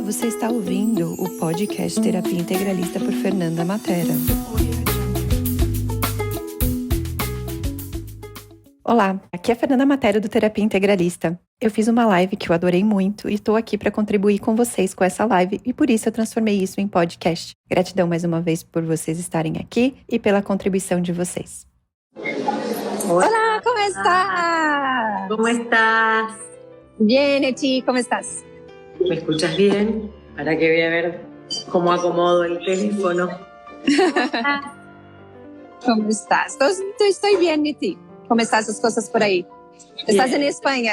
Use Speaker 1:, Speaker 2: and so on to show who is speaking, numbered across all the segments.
Speaker 1: Você está ouvindo o podcast Terapia Integralista por Fernanda Matera. Olá, aqui é a Fernanda Matera do Terapia Integralista. Eu fiz uma live que eu adorei muito e estou aqui para contribuir com vocês com essa live e por isso eu transformei isso em podcast. Gratidão mais uma vez por vocês estarem aqui e pela contribuição de vocês.
Speaker 2: Hola, ¿cómo estás?
Speaker 3: ¿Cómo estás?
Speaker 2: Bien, Eti, ¿cómo estás?
Speaker 3: ¿Me escuchas bien? Para que voy a ver cómo acomodo el teléfono.
Speaker 2: ¿Cómo estás? Estoy bien, Eti. ¿Cómo están las cosas por ahí? ¿Estás en España?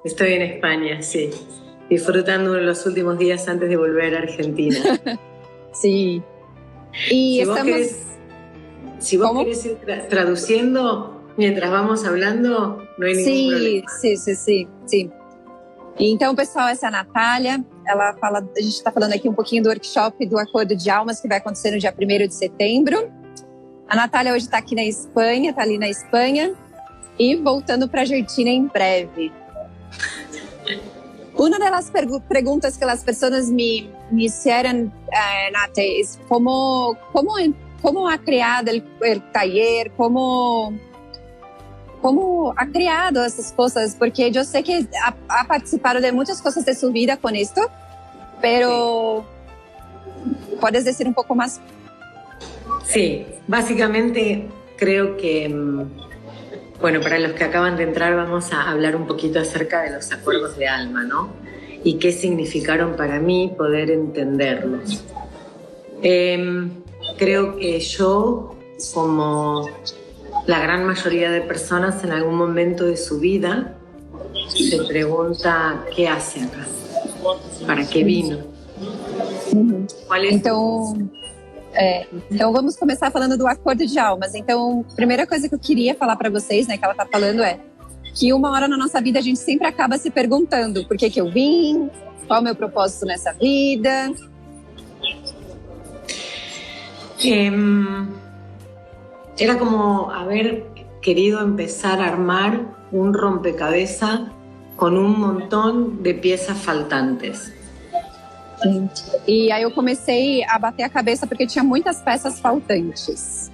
Speaker 3: Estoy en España, sí. Disfrutando de los últimos días antes de volver a Argentina.
Speaker 2: Sí. Y
Speaker 3: si vos querés ir traduciendo mientras vamos hablando, no hay ningún problema.
Speaker 2: Sim. E então, pessoal, essa é a Natália. Ela fala, a gente está falando aqui um pouquinho do workshop do Acordo de Almas que vai acontecer no dia 1º de setembro. A Natália hoje está aqui na Espanha, está ali na Espanha e voltando para a Argentina em breve. Una de las preguntas que las personas me hicieron, Nate, es cómo ha creado el taller, cómo ha creado essas coisas, porque eu sei que ha participado de muitas coisas de sua vida com esto, pero ¿puedes decir un poco más?
Speaker 3: Sí, básicamente creo que, bueno, para los que acaban de entrar vamos a hablar un poquito acerca de los acuerdos de alma, ¿no? Y qué significaron para mí poder entenderlos. Creo que yo, como la gran mayoría de personas en algún momento de su vida, se pregunta qué hace acá, para qué vino. ¿Cuál es?
Speaker 2: Então vamos começar falando do Acordo de Almas. Então, a primeira coisa que eu queria falar para vocês, né, que ela tá falando é que uma hora na nossa vida a gente sempre acaba se perguntando por que eu vim, qual é o meu propósito nessa vida.
Speaker 3: Era como haber querido empezar a armar un rompecabezas con un montón de piezas faltantes.
Speaker 2: E aí eu comecei a bater a cabeça porque tinha muitas peças faltantes.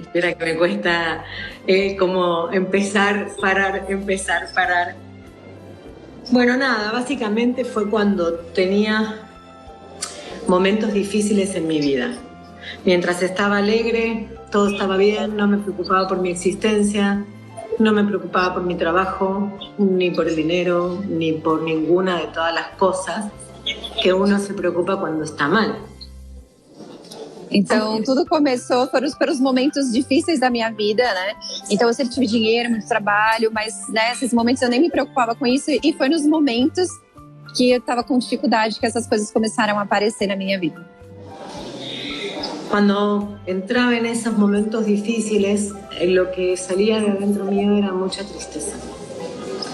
Speaker 3: Espera que me cuesta como empezar, parar. Bueno, nada, básicamente fue cuando tenía momentos difíciles en mi vida. Mientras estaba alegre, todo estaba bien, no me preocupaba por mi existencia, no me preocupaba por mi trabajo, ni por el dinero, ni por ninguna de todas las cosas que uno se preocupa cuando está mal.
Speaker 2: Então, tudo começou pelos momentos difíceis da minha vida, né? Então, eu sempre tive dinheiro, muito trabalho, mas né, esses momentos eu nem me preocupava com isso. E foi nos momentos que eu estava com dificuldade que essas coisas começaram a aparecer na minha vida.
Speaker 3: Cuando entraba en esos momentos difíciles, lo que salía de dentro mío era mucha tristeza.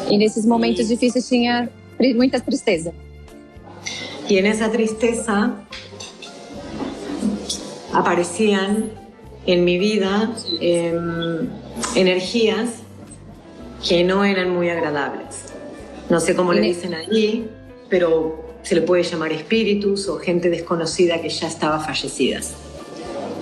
Speaker 2: E nesses momentos difíceis tinha muita tristeza.
Speaker 3: Y en esa tristeza aparecían en mi vida energías que no eran muy agradables. No sé cómo le dicen allí, pero se le puede llamar espíritus o gente desconocida que ya estaba fallecidas.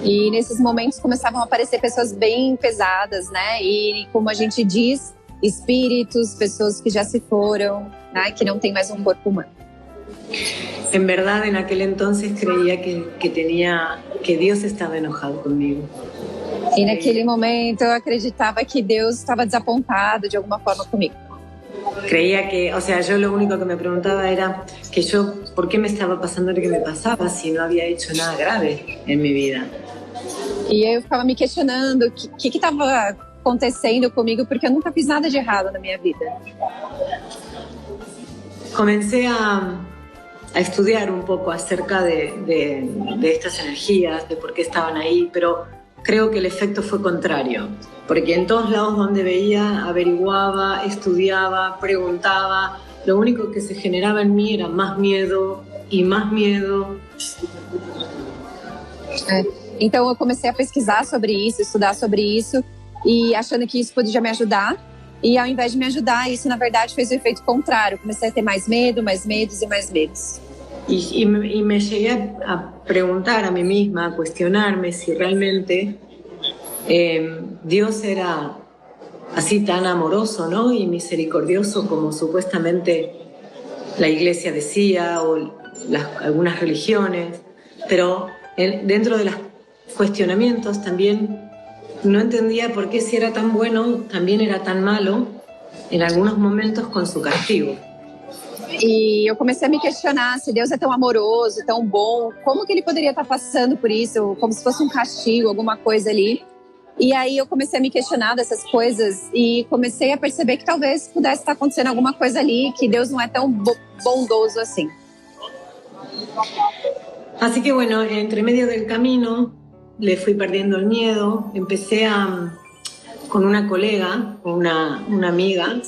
Speaker 2: E nesses momentos começavam a aparecer pessoas bem pesadas, né? E como a gente diz, espíritos, pessoas que já se foram, né? Que não tem mais um corpo humano.
Speaker 3: En verdad, en aquel entonces creía que Dios estaba enojado conmigo.
Speaker 2: E naquele momento eu acreditava que Deus estava desapontado de alguma forma comigo.
Speaker 3: Creía que, o sea, yo lo único que me preguntaba era que yo, ¿por qué me estaba pasando lo que me pasaba si no había hecho nada grave en mi vida?
Speaker 2: E eu ficava me questionando o que estava acontecendo comigo, porque eu nunca fiz nada de errado na minha vida.
Speaker 3: Comencé a estudiar un poco acerca de estas energías, de por qué estaban ahí, pero creo que el efecto fue contrario, porque en todos lados donde veía, averiguaba, estudiaba, preguntaba, lo único que se generaba en mí era más miedo y más miedo.
Speaker 2: Então eu comecei a pesquisar sobre isso, estudar sobre isso, e achando que isso podia me ajudar. E ao invés de me ajudar, isso na verdade fez o efeito contrário. Comecei a ter mais medo, mais medos e mais medos.
Speaker 3: Y me llegué a preguntar a mí misma, a cuestionarme si realmente Dios era así tan amoroso, ¿no? Y misericordioso como supuestamente la iglesia decía o algunas religiones. Pero dentro de los cuestionamientos también no entendía por qué si era tan bueno también era tan malo en algunos momentos con su castigo.
Speaker 2: E eu comecei a me questionar se Deus é tão amoroso, tão bom, como que ele poderia estar passando por isso, como se fosse um castigo, alguma coisa ali. E aí eu comecei a me questionar dessas coisas e comecei a perceber que talvez pudesse estar acontecendo alguma coisa ali, que Deus não é tão bondoso assim.
Speaker 3: Así que bueno, entre medio del camino le fui perdiendo el miedo, empecé con una colega, una amiga,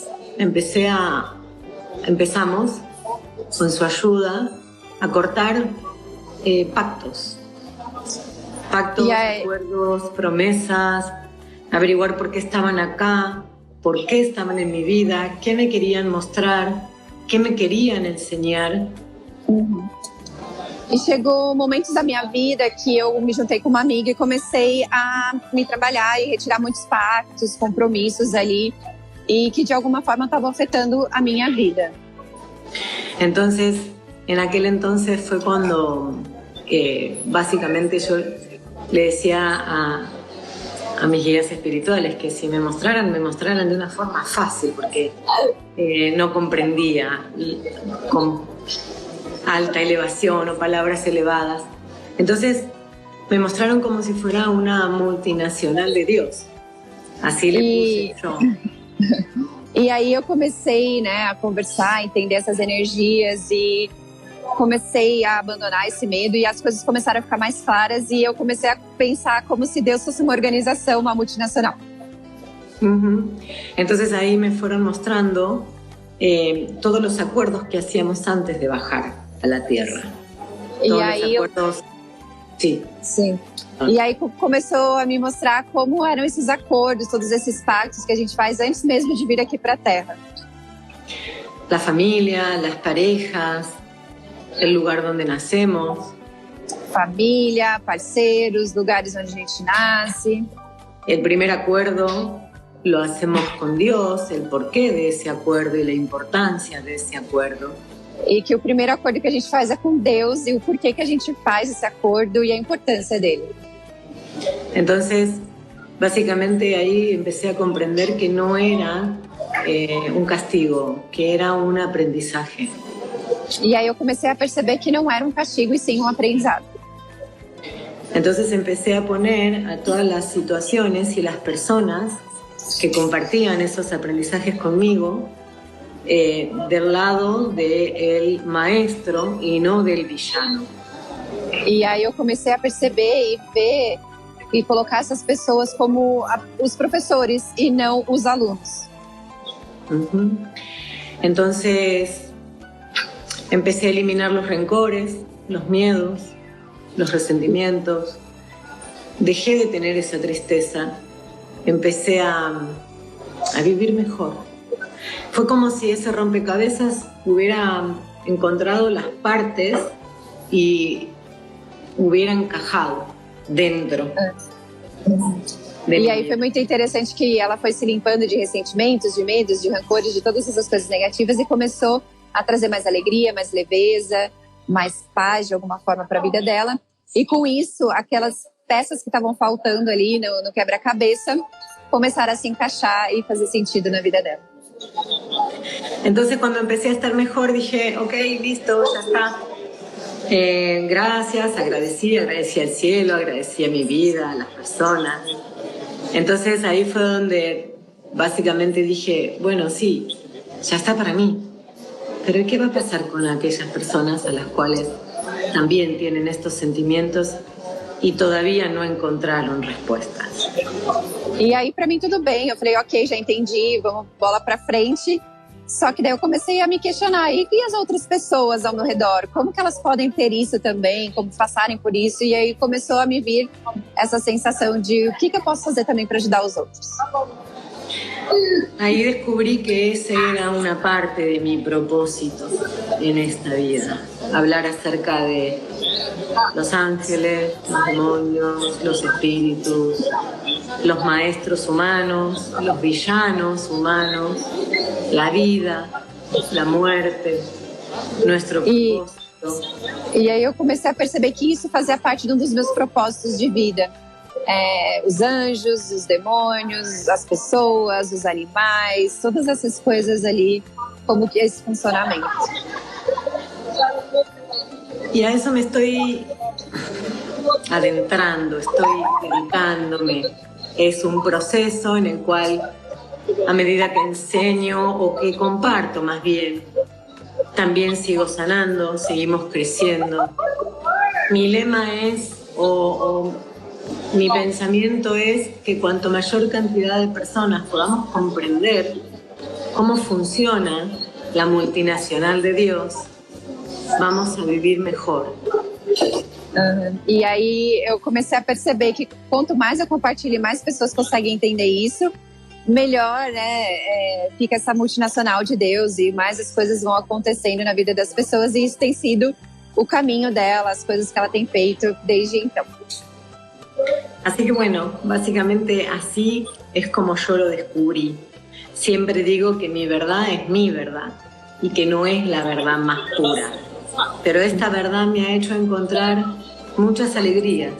Speaker 3: empezamos con su ayuda a cortar pactos, acuerdos, promesas, averiguar por qué estaban acá, por qué estaban en mi vida, qué me querían mostrar, qué me querían enseñar.
Speaker 2: E chegou momentos da minha vida que eu me juntei com uma amiga e comecei a me trabalhar e retirar muitos pactos, compromissos ali, y que de alguna forma estaba afectando a mi vida.
Speaker 3: Entonces, en aquel entonces fue cuando básicamente yo le decía a mis guías espirituales que si me mostraran de una forma fácil, porque no comprendía con alta elevación o palabras elevadas. Entonces me mostraron como si fuera una multinacional de Dios. Así le puse yo.
Speaker 2: E aí eu comecei, né, a conversar, a entender essas energias e comecei a abandonar esse medo e as coisas começaram a ficar mais claras e eu comecei a pensar como se Deus fosse uma organização, uma multinacional.
Speaker 3: Entonces ahí me fueron mostrando todos los acuerdos que hacíamos antes de bajar a la tierra.
Speaker 2: E
Speaker 3: todos
Speaker 2: aí
Speaker 3: los acuerdos, sí.
Speaker 2: Sim. E aí começou a me mostrar como eram esses acordos, todos esses pactos que a gente faz antes mesmo de vir aqui para a Terra.
Speaker 3: La familia, las parejas, el lugar donde nacemos.
Speaker 2: Família, parceiros, lugares onde a gente nasce.
Speaker 3: El primer acuerdo lo hacemos con Dios, el porqué de ese acuerdo y la importancia de ese acuerdo.
Speaker 2: E que o primeiro acordo que a gente faz é com Deus e o porquê que a gente faz esse acordo e a importância dele.
Speaker 3: Entonces, básicamente ahí empecé a comprender que no era un castigo, que era un aprendizaje.
Speaker 2: E aí eu comecei a perceber que não era um castigo e sim um aprendizado.
Speaker 3: Entonces empecé a poner a todas las situaciones y las personas que compartían esos aprendizajes conmigo del lado del maestro y no del villano.
Speaker 2: E aí eu comecei a perceber e ver e colocar essas pessoas como os professores e não os alunos.
Speaker 3: Entonces empecé a eliminar los rencores, los miedos, los resentimientos. Dejé de tener esa tristeza. Empecé a vivir mejor. Fue como si ese rompecabezas hubiera encontrado las partes y hubiera encajado dentro.
Speaker 2: E aí foi muito interessante que ela foi se limpando de ressentimentos, de medos, de rancores, de todas essas coisas negativas e começou a trazer mais alegria, mais leveza, mais paz de alguma forma para a vida dela. E com isso, aquelas peças que estavam faltando ali no quebra-cabeça começaram a se encaixar y fazer sentido na vida dela.
Speaker 3: Entonces cuando empecé a estar mejor dije, ok, listo, ya está. Gracias, agradecí al cielo, agradecí a mi vida, a las personas. Entonces ahí fue donde básicamente dije, bueno, sí, ya está para mí. Pero ¿qué va a pasar con aquellas personas a las cuales también tienen estos sentimientos e todavía não encontraram respostas?
Speaker 2: E aí para mim tudo bem, eu falei, ok, já entendi, vamos bola para frente. Só que daí eu comecei a me questionar, e as outras pessoas ao meu redor? Como que elas podem ter isso também, como passarem por isso? E aí começou a me vir essa sensação de o que eu posso fazer também para ajudar os outros.
Speaker 3: Ahí descubrí que esa era una parte de mi propósito en esta vida. Hablar acerca de los ángeles, los demonios, los espíritus, los maestros humanos, los villanos humanos, la vida, la muerte, nuestro propósito.
Speaker 2: E aí eu comecei a perceber que isso fazia parte de um dos meus propósitos de vida. Os anjos, os demônios, as pessoas, os animais, todas essas coisas ali, como que esse funcionamento.
Speaker 3: Y a eso me estoy adentrando, estoy dedicándome. Es un proceso en el cual, a medida que enseño o que comparto más bien, también sigo sanando, seguimos creciendo. Mi lema es, mi pensamiento es que cuanto mayor cantidad de personas podamos comprender cómo funciona la multinacional de Dios, vamos a vivir mejor.
Speaker 2: E aí eu comecei a perceber que quanto mais eu compartilho, mais pessoas conseguem entender isso, melhor, né, fica essa multinacional de Deus e mais as coisas vão acontecendo na vida das pessoas, e isso tem sido o caminho dela, as coisas que ela tem feito desde então.
Speaker 3: Así que bueno, básicamente así es como yo lo descubrí. Siempre digo que mi verdad es mi verdad y que no es la verdad más pura. Pero esta verdad me ha hecho encontrar muchas alegrías.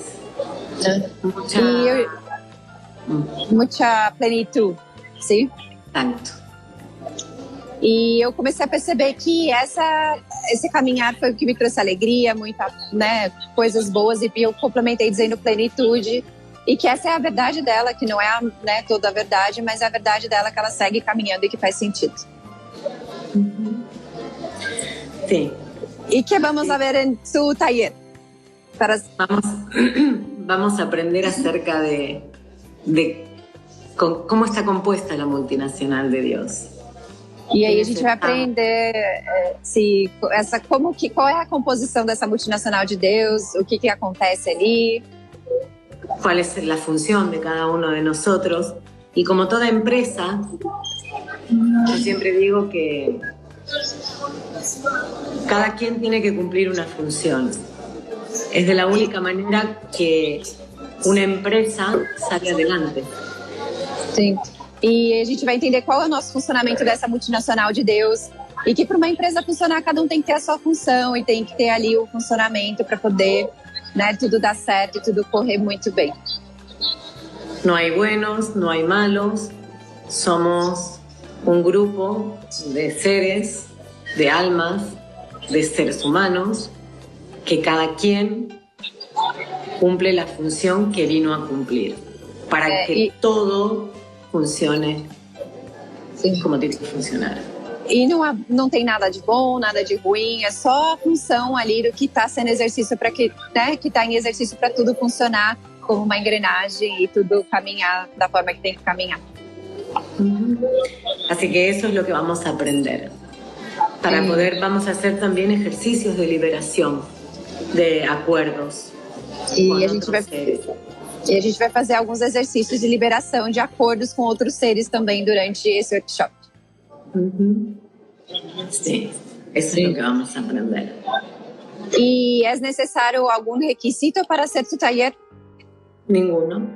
Speaker 2: Muita plenitude, sim?
Speaker 3: Tanto.
Speaker 2: E eu comecei a perceber que esse caminhar foi o que me trouxe alegria, muita, né, coisas boas, e eu complementei dizendo plenitude, e que essa é a verdade dela, que não é, né, toda a verdade, mas é a verdade dela que ela segue caminhando e que faz sentido.
Speaker 3: Sim.
Speaker 2: ¿Y qué vamos a ver en su taller?
Speaker 3: Vamos a aprender acerca de cómo está compuesta la multinacional de Dios.
Speaker 2: E aí a gente vai aprender qual é a composição dessa multinacional de Deus, o que acontece ali.
Speaker 3: Cuál es la función de cada uno de nosotros. Y como toda empresa, yo siempre digo que cada quien tiene que cumplir una función. Es de la única manera que una empresa sale adelante.
Speaker 2: Sim. E a gente vai entender qual é o nosso funcionamento dessa multinacional de Deus. E que para uma empresa funcionar, cada um tem que ter a sua função e tem que ter ali o funcionamento para poder, né, tudo dar certo e tudo correr muito bem.
Speaker 3: No hay buenos, no hay malos. Somos un grupo de seres, de almas, de seres humanos, que cada quien cumple la función que vino a cumplir para que todo funcione como tiene que funcionar.
Speaker 2: E não tem nada de bom, nada de ruim, é só a função ali do que está sendo exercício para que, né, que está em exercício para tudo funcionar como uma engrenagem e tudo caminhar da forma que tem que caminhar.
Speaker 3: Así que eso es lo que vamos a aprender. Para poder, vamos a hacer también ejercicios de liberación de acuerdos.
Speaker 2: E a gente vai fazer alguns exercícios de liberação de acordos com outros seres também durante esse workshop.
Speaker 3: Sí, eso es lo que vamos a aprender.
Speaker 2: ¿Y es necesario algún requisito para hacer tu taller?
Speaker 3: Ninguno.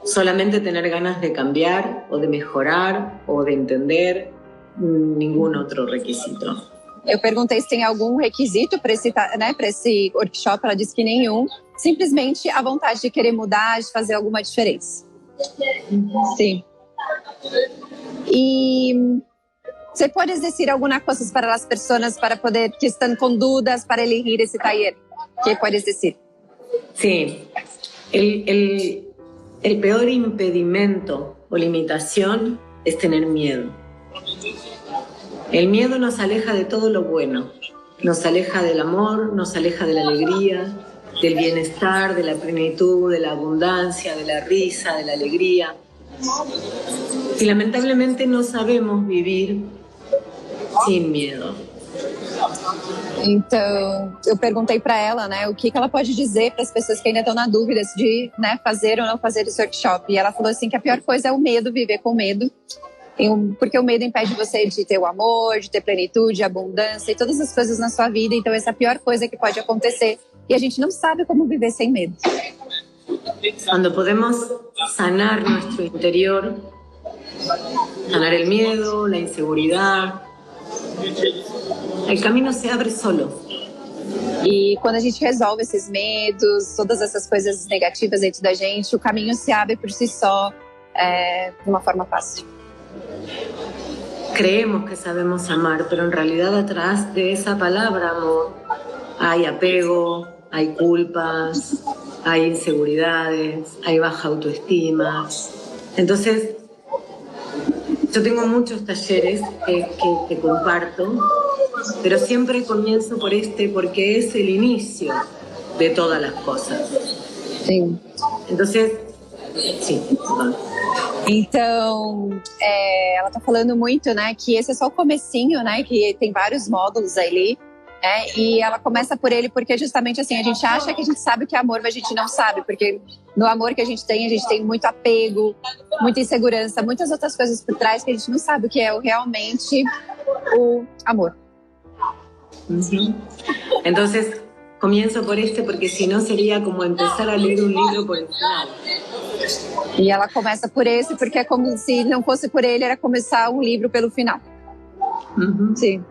Speaker 3: Solamente tener ganas de cambiar o de mejorar o de entender, ningún otro requisito.
Speaker 2: Eu perguntei se tem algum requisito para esse, né, para esse workshop, ela disse que nenhum. Simplesmente a vontade de querer mudar, de fazer alguma diferença. Sim. E você pode dizer alguma coisa para as pessoas para poder, que estão com dúvidas para elegir esse taller? ¿Qué puedes decir?
Speaker 3: Sí. El peor impedimento o limitación es tener miedo. El miedo nos aleja de todo lo bueno, nos aleja del amor, nos aleja de la alegría, del bienestar, de la plenitud, de la abundancia, de la risa, de la alegría. Y lamentablemente no sabemos vivir sin miedo.
Speaker 2: Então, eu perguntei para ela, né, o que ela pode dizer para as pessoas que ainda estão na dúvida de, né, fazer ou não fazer esse workshop. E ela falou assim que a pior coisa é o medo, viver com medo. Porque o medo impede você de ter o amor, de ter plenitude, abundância e todas as coisas na sua vida. Então, essa é a pior coisa que pode acontecer. E a gente não sabe como viver sem medo.
Speaker 3: Cuando podemos sanar nuestro interior, sanar el miedo, la inseguridad, el camino se abre solo.
Speaker 2: E quando a gente resolve esses medos, todas essas coisas negativas dentro da gente, o caminho se abre por si só, de uma forma fácil.
Speaker 3: Creemos que sabemos amar, pero en realidad atrás de esa palabra amor hay apego, hay culpas, hay inseguridades, hay baja autoestima. Entonces, yo tengo muchos talleres que comparto, pero siempre comienzo por porque es el inicio de todas las cosas.
Speaker 2: Sim.
Speaker 3: Entonces, sí, perdón.
Speaker 2: Então, ela tá falando muito, né, que esse é só o comecinho, né, que tem vários módulos ali, né, e ela começa por ele porque justamente assim, a gente acha que a gente sabe o que é amor, mas a gente não sabe, porque no amor que a gente tem muito apego, muita insegurança, muitas outras coisas por trás que a gente não sabe o que é realmente o amor.
Speaker 3: Uh-huh. Entonces, comienzo por porque si no sería como empezar a leer un libro por el final.
Speaker 2: E ela começa por esse porque é como se não fosse por ele, era começar um livro pelo final.
Speaker 3: Uh-huh.
Speaker 2: Sim.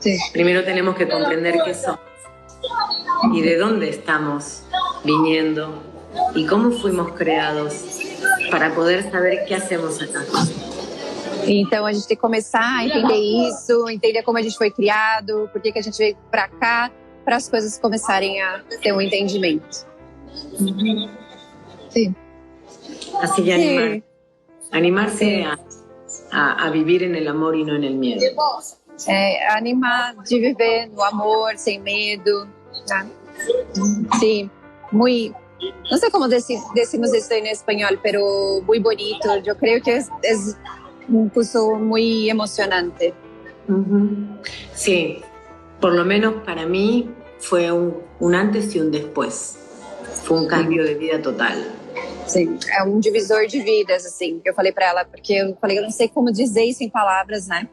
Speaker 2: Sí.
Speaker 3: Primero tenemos que comprender qué somos y de dónde estamos viniendo y cómo fuimos creados para poder saber qué hacemos acá.
Speaker 2: Então a gente tem que começar a entender isso, entender como a gente foi criado, por que a gente veio para cá, para as coisas começarem a ter um entendimento.
Speaker 3: Uh-huh.
Speaker 2: Sim.
Speaker 3: Así que animarse a vivir en el amor y no en el miedo.
Speaker 2: Animar de viver no amor, sem medo. Né? Sim, muito. Não sei como decimos isso em espanhol, pero muy bonito. Eu creio que é um curso muy emocionante.
Speaker 3: Uh-huh. Sí, por lo menos para mí fue un antes y un después. Fue un cambio de vida total.
Speaker 2: Sim, é um divisor de vidas, assim, que eu falei pra ela, porque eu falei, eu não sei como dizer isso em palavras, né?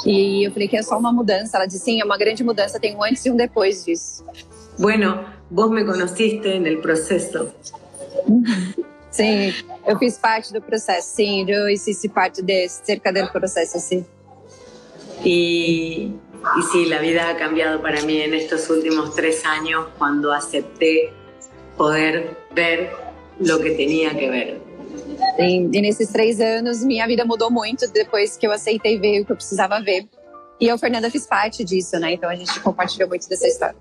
Speaker 2: E eu falei que é só uma mudança. Ela disse, sim, é uma grande mudança, tem um antes e um depois disso.
Speaker 3: Bueno, vos me conociste en el proceso.
Speaker 2: Sim, eu fiz parte do processo, sim, eu hice parte cerca del proceso, sim.
Speaker 3: Y sí, la vida ha cambiado para mí en estos últimos 3 años cuando acepté poder ver lo que tenía que ver.
Speaker 2: E nesses 3 anos, minha vida mudou muito depois que eu aceitei ver o que eu precisava ver. E eu, Fernanda, fiz parte disso, né? Então a gente compartilhou muito dessa história.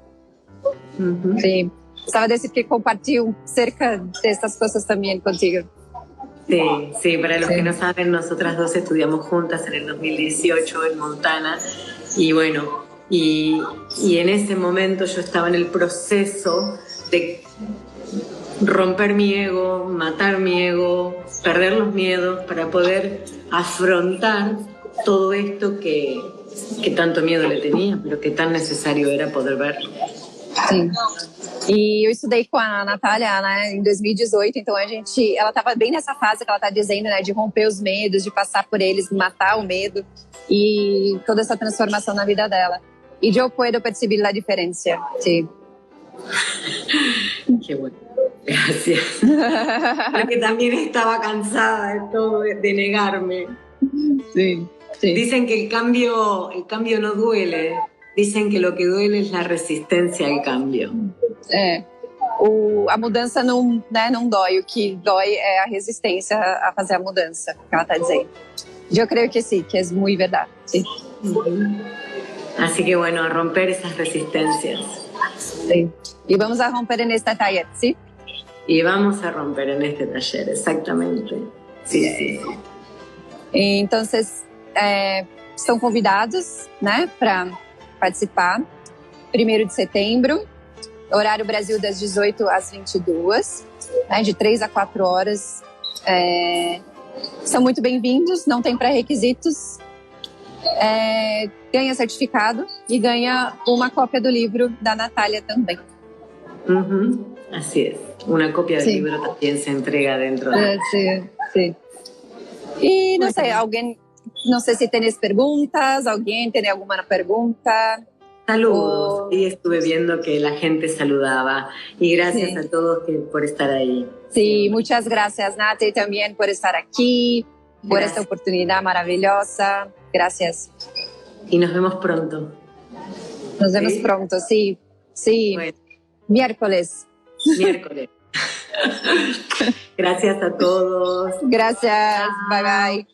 Speaker 3: Uh-huh.
Speaker 2: Sim. Estava decir que compartilho cerca dessas coisas também contigo.
Speaker 3: Sí, sí, para los que no saben, nosotras dos estudiamos juntas en el 2018 en Montana y bueno, y en ese momento yo estaba en el proceso de romper mi ego, matar mi ego, perder los miedos para poder afrontar todo esto que tanto miedo le tenía, pero que tan necesario era poder verlo.
Speaker 2: Sim. E eu estudei com a Natália, né, em 2018, então ela estava bem nessa fase que ela está dizendo, né, de romper os medos, de passar por eles, matar o medo e toda essa transformação na vida dela. E eu puedo perceber a diferença, sim.
Speaker 3: Qué bueno. Gracias. Porque también estaba cansada de todo, de negarme.
Speaker 2: Sí, sí.
Speaker 3: Dicen que el cambio no duele. Dicen que lo que duele es la resistencia al cambio.
Speaker 2: A mudança não dói. O que dói é a resistência a fazer a mudança, que ela está dizendo. Eu creio que sim, que é muito verdade. Sim.
Speaker 3: Así que bueno, a romper esas resistencias.
Speaker 2: Sí. Y vamos a romper en este taller, ¿sí?
Speaker 3: Y vamos a romper en este taller, exactamente. Sí, sí.
Speaker 2: Entonces, estão convidados, né, para participar. 1º de setembro, horário Brasil das 18 às 22, né, de 3 a 4 horas. São muito bem-vindos, não tem pré-requisitos. ganha certificado e ganha uma cópia do livro da Natália também.
Speaker 3: Así es. Una copia del libro también se entrega dentro de...
Speaker 2: Sim. E não sei, não sei se tienes perguntas, alguém tem alguma pergunta.
Speaker 3: Saludos, y estuve viendo que la gente saludaba y gracias a todos por estar ahí.
Speaker 2: Sí, muchas gracias, Nati, también por estar aquí, por esta oportunidad maravillosa. Gracias.
Speaker 3: Y nos vemos pronto.
Speaker 2: Nos vemos pronto, sí.
Speaker 3: Bueno.
Speaker 2: Miércoles.
Speaker 3: Gracias a todos.
Speaker 2: Gracias, bye bye.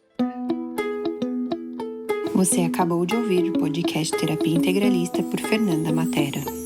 Speaker 1: Você acabou de ouvir o podcast Terapia Integralista por Fernanda Matera.